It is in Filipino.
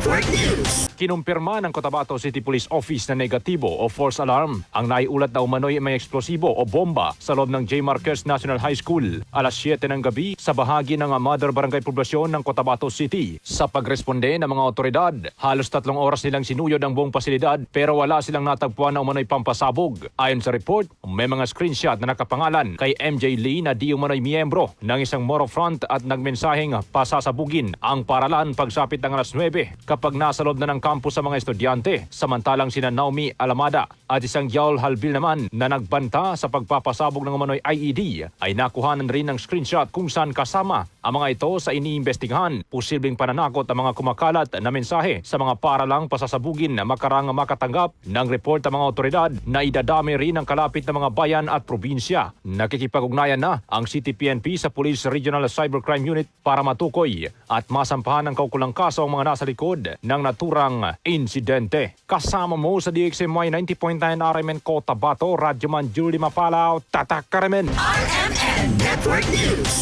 Network News. Kinumpirma ng Cotabato City Police Office na negatibo o false alarm ang naiulat na umano'y may eksplosibo o bomba sa loob ng J. Marquez National High School alas 7 ng gabi sa bahagi ng Mother Barangay Poblasyon ng Cotabato City. Sa pagresponde ng mga otoridad, halos 3 oras nilang sinuyod ang buong pasilidad pero wala silang natagpuan na umano'y pampasabog. Ayon sa report, may mga screenshot na nakapangalan kay MJ Lee na di umano'y miyembro ng isang Moro Front at nagmensaheng pasasabugin ang paralan pagsapit ng alas 9 kapag nasa loob na ng campus sa mga estudyante. Samantalang sina Naomi Alamada at isang Yaul Halbil naman na nagbanta sa pagpapasabog ng umano'y IED ay nakuhanan rin ng screenshot kung saan kasama ang mga ito sa iniimbestigahan. Posibleng pananakot ang mga kumakalat na mensahe sa mga paralang pasasabugin na makarang makatanggap ng report ang mga otoridad na idadami rin ang kalapit na mga bayan at probinsya. Nakikipag-ugnayan na ang City PNP sa Police Regional Cybercrime Unit para matukoy at masampahan ng kaukulang kaso ang mga nasa likod ng naturang insidente. Kasama mo sa DXMY 90.9 RMN Cotabato, Radyoman Julie Mapalao, Tatak Karamen. RMN Network News.